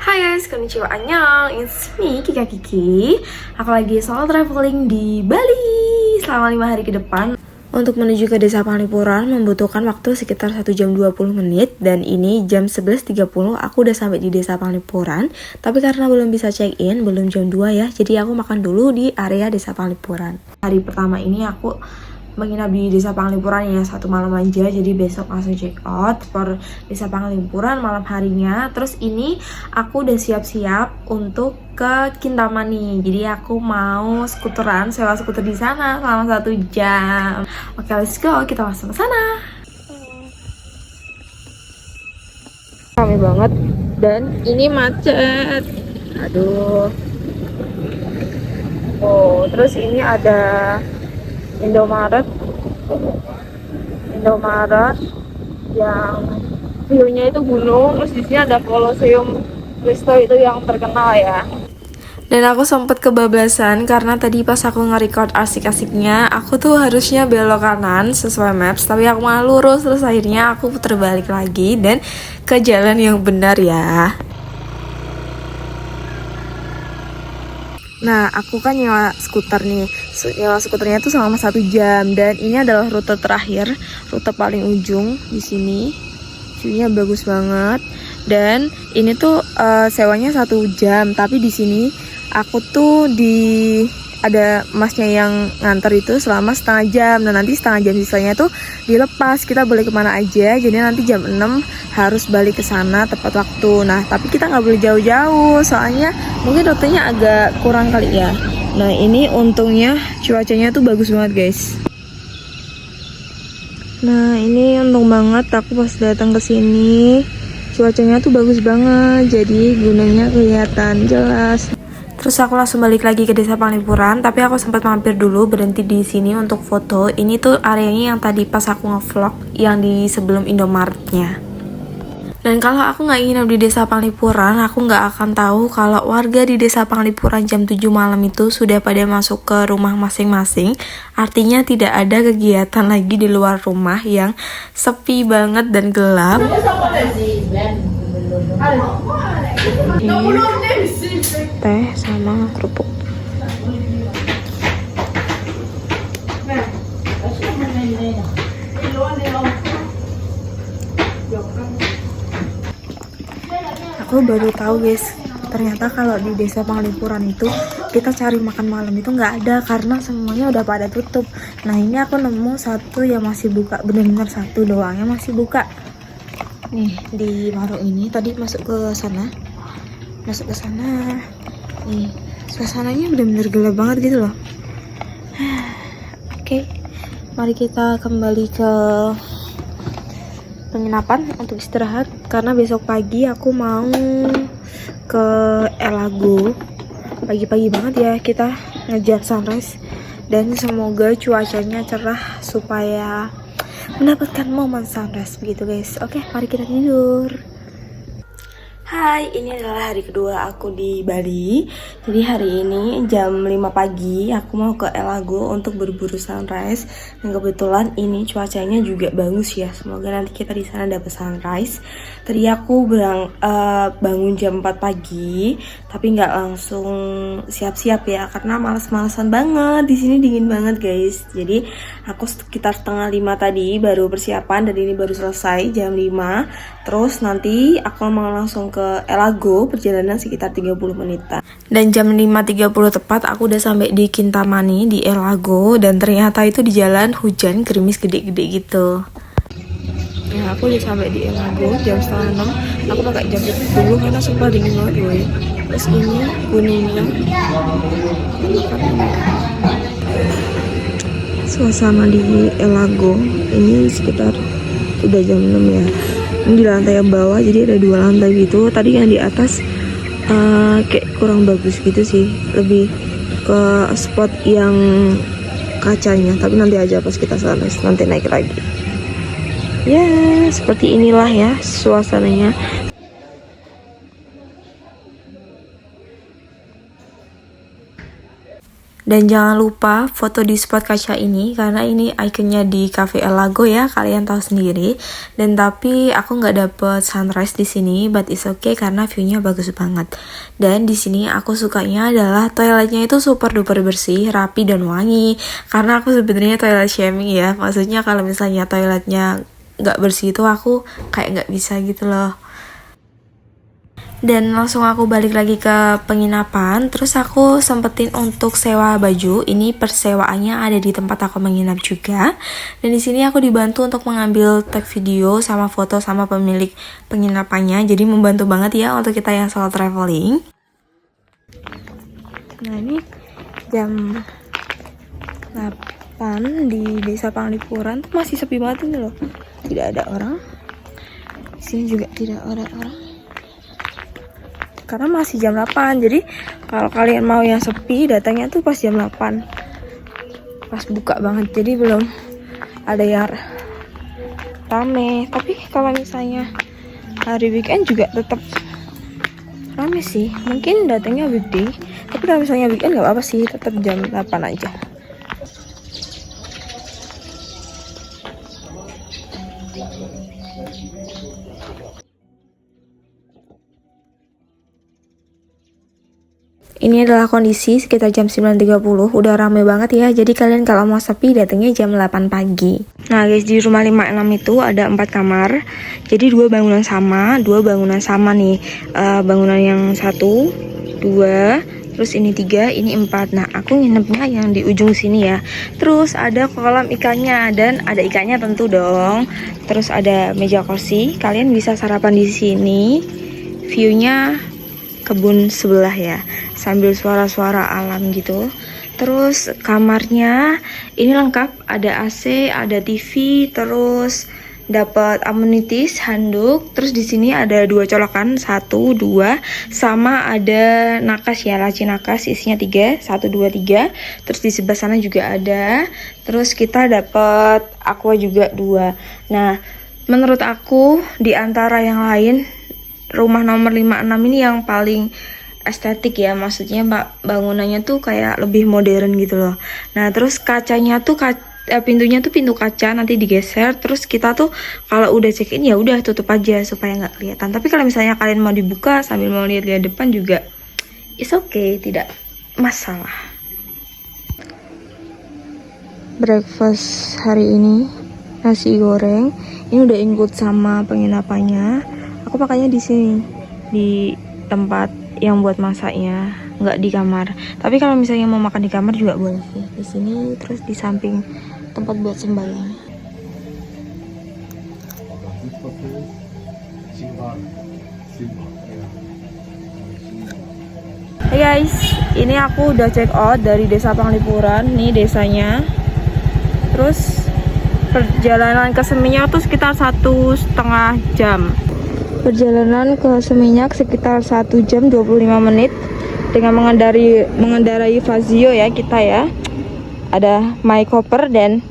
Hai guys, konnichiwa, annyeong, it's me, Kika Kiki. Aku lagi solo traveling di Bali selama 5 hari ke depan. Untuk menuju ke Desa Panglipuran membutuhkan waktu sekitar 1 jam 20 menit. Dan ini jam 11.30 aku udah sampai di Desa Panglipuran. Tapi karena belum bisa check-in, belum jam 2 ya, jadi aku makan dulu di area Desa Panglipuran. Hari pertama ini aku menginap di Desa Panglipuran ya, 1 malam aja, jadi besok langsung check out per Desa Panglipuran malam harinya. Terus ini aku udah siap-siap untuk ke Kintamani, jadi aku mau skuteran, sewa skuter di sana selama 1 jam. Oke, let's go, kita langsung ke sana. Ramai banget dan ini macet. Aduh. Oh, terus ini ada Indomaret yang view-nya itu gunung, terus di sini ada Colosseum Resto itu yang terkenal ya. Dan aku sempat kebablasan karena tadi pas aku nge-record asik-asiknya, aku tuh harusnya belok kanan sesuai maps, tapi aku malah lurus, terus akhirnya aku putar balik lagi dan ke jalan yang benar ya. Nah, aku kan nyewa skuter nih. Nyewa skuternya tuh selama 1 jam. Dan ini adalah rute terakhir, rute paling ujung di sini. View-nya bagus banget. Dan ini tuh sewanya 1 jam. Tapi di sini aku tuh ada masnya yang nganter itu selama setengah jam. Nah, nanti setengah jam sisanya tuh dilepas, kita boleh kemana aja. Jadi nanti jam 6 harus balik ke sana tepat waktu. Nah, tapi kita nggak boleh jauh-jauh, soalnya mungkin rutenya agak kurang kali ya. Nah, ini untungnya cuacanya tuh bagus banget guys. Nah, ini untung banget aku pas datang ke sini cuacanya tuh bagus banget, jadi gunungnya kelihatan jelas. Terus aku langsung balik lagi ke Desa Panglipuran, tapi aku sempat mampir dulu berhenti di sini untuk foto. Ini tuh areanya yang tadi pas aku nge-vlog yang di sebelum Indomaretnya. Dan kalau aku nggak nginep di Desa Panglipuran, aku nggak akan tahu kalau warga di Desa Panglipuran jam 7 malam itu sudah pada masuk ke rumah masing-masing. Artinya tidak ada kegiatan lagi di luar rumah yang sepi banget dan gelap. Teh sama kerupuk. Aku baru tahu guys, ternyata kalau di Desa Panglipuran itu kita cari makan malam itu nggak ada karena semuanya udah pada tutup. Nah, ini aku nemu satu yang masih buka, benar-benar satu doang yang masih buka. Nih di warung ini, tadi masuk ke sana. Nih suasananya benar-benar gelap banget gitu loh. Oke, mari kita kembali ke penginapan untuk istirahat karena besok pagi aku mau ke Elago. Pagi-pagi banget ya kita ngejar sunrise, dan semoga cuacanya cerah supaya mendapatkan momen sunrise begitu guys. Oke, mari kita tidur. Hai, ini adalah hari kedua aku di Bali. Jadi hari ini jam 5 pagi aku mau ke Elago untuk berburu sunrise. Dan kebetulan ini cuacanya juga bagus ya. Semoga nanti kita di sana dapat sunrise. Tadi aku bangun jam 4 pagi, tapi nggak langsung siap-siap ya karena males-malesan banget. Di sini dingin banget guys. Jadi aku sekitar setengah 5 tadi baru persiapan, dan ini baru selesai jam 5. Terus nanti aku mau langsung ke Elago, perjalanan sekitar 30 menitan. Dan jam 5.30 tepat aku udah sampai di Kintamani di Elago, dan ternyata itu di jalan hujan gerimis gede-gede gitu. Ya, aku udah sampai di Elago jam setengah 6. Aku pakai jaket dulu karena sumpah dingin banget gue. Terus ini gunungnya. Suasana di Elago ini sekitar udah jam 6 ya. Ini di lantai yang bawah, jadi ada 2 lantai gitu. Tadi yang di atas kayak kurang bagus gitu sih, lebih ke spot yang kacanya. Tapi nanti aja pas kita sunrise, nanti naik lagi. Ya, seperti inilah ya suasananya. Dan jangan lupa foto di spot kaca ini, karena ini ikonnya di Cafe El Lago ya, kalian tahu sendiri. Dan tapi aku nggak dapet sunrise di sini, but it's okay karena view-nya bagus banget. Dan di sini aku sukanya adalah toiletnya itu super duper bersih, rapi dan wangi. Karena aku sebenarnya toilet shaming ya, maksudnya kalau misalnya toiletnya nggak bersih itu aku kayak nggak bisa gitu loh. Dan langsung aku balik lagi ke penginapan. Terus aku sempetin untuk sewa baju. Ini persewaannya ada di tempat aku menginap juga. Dan di sini aku dibantu untuk mengambil tag video sama foto sama pemilik penginapannya. Jadi membantu banget ya untuk kita yang solo traveling. Nah ini jam 8 di Desa Panglipuran tuh masih sepi banget ini loh. Tidak ada orang. Di sini juga tidak ada orang. Karena masih jam 8, jadi kalau kalian mau yang sepi datangnya tuh pas jam 8 pas buka banget, jadi belum ada yang rame. Tapi kalau misalnya hari weekend juga tetap rame sih, mungkin datangnya weekday, tapi kalau misalnya weekend nggak apa-apa sih, tetap jam 8 aja. Ini adalah kondisi sekitar jam 9.30, udah rame banget ya. Jadi kalian kalau mau sepi datangnya jam 8 pagi. Nah guys, di rumah 56 itu ada 4 kamar. Jadi dua bangunan sama nih. Bangunan yang 1, 2, terus ini 3, ini 4. Nah aku nginepnya yang di ujung sini ya. Terus ada kolam ikannya, dan ada ikannya tentu dong. Terus ada meja kursi, kalian bisa sarapan di sini. View-nya kebun sebelah ya, sambil suara-suara alam gitu. Terus kamarnya ini lengkap, ada AC, ada TV, terus dapat amenities, handuk. Terus di sini ada 2 colokan, 1, 2, sama ada nakas ya, laci nakas isinya 3, 1, 2, 3. Terus di sebelah sana juga ada. Terus kita dapat aqua juga 2. Nah, menurut aku di antara yang lain, rumah nomor 56 ini yang paling estetik ya, maksudnya bangunannya tuh kayak lebih modern gitu loh. Nah terus kacanya tuh pintunya tuh pintu kaca, nanti digeser. Terus kita tuh kalau udah check in ya udah tutup aja supaya nggak kelihatan. Tapi kalau misalnya kalian mau dibuka sambil mau lihat-lihat depan juga it's okay, tidak masalah. Breakfast hari ini nasi goreng, ini udah include sama penginapannya. Aku makanya di sini, di tempat yang buat masaknya, nggak di kamar. Tapi kalau misalnya mau makan di kamar juga boleh sih. Di sini, terus di samping tempat buat sembahyang. Hey guys, ini aku udah check out dari Desa Panglipuran. Nih desanya. Terus perjalanan ke Seminyak tuh sekitar 1,5 jam. Perjalanan ke Seminyak sekitar 1 jam 25 menit dengan mengendarai Fazio ya kita ya. Ada my koper dan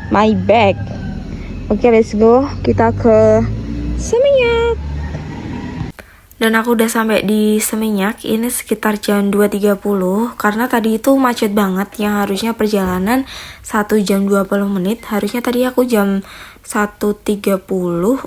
my bag. Oke, let's go. Kita ke Seminyak. Dan aku udah sampai di Seminyak, ini sekitar jam 2.30. Karena tadi itu macet banget, yang harusnya perjalanan 1 jam 20 menit. Harusnya tadi aku jam 1.30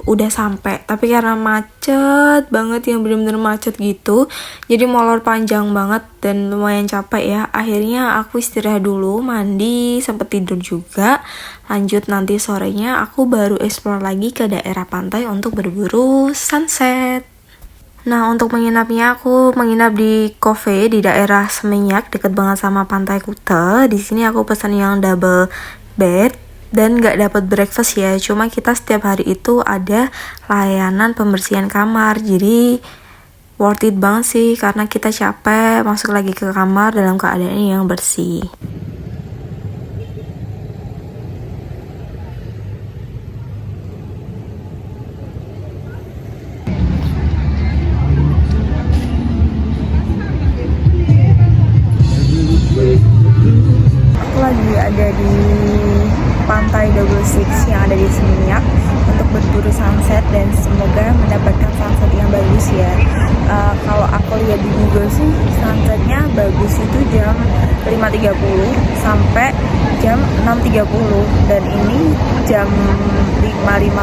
udah sampai. Tapi karena macet banget, yang bener-bener macet gitu, jadi molor panjang banget dan lumayan capek ya. Akhirnya aku istirahat dulu, mandi, sempet tidur juga. Lanjut nanti sorenya aku baru explore lagi ke daerah pantai untuk berburu sunset. Nah untuk menginapnya aku menginap di cafe di daerah Seminyak, deket banget sama Pantai Kuta. Di sini aku pesan yang double bed dan nggak dapat breakfast ya. Cuma kita setiap hari itu ada layanan pembersihan kamar. Jadi worth it banget sih karena kita capek masuk lagi ke kamar dalam keadaan yang bersih. Lagi ada di pantai Double Six yang ada di Seminyak untuk berburu sunset dan semoga mendapatkan sunset yang bagus ya. Kalau aku lihat di Google sih sunsetnya bagus itu jam 5.30 sampai jam 6.30 dan ini jam 5.15.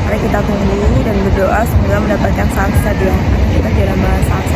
Mari kita tunggu dan berdoa semoga mendapatkan sunset ya. Kita jalan bahas sunset.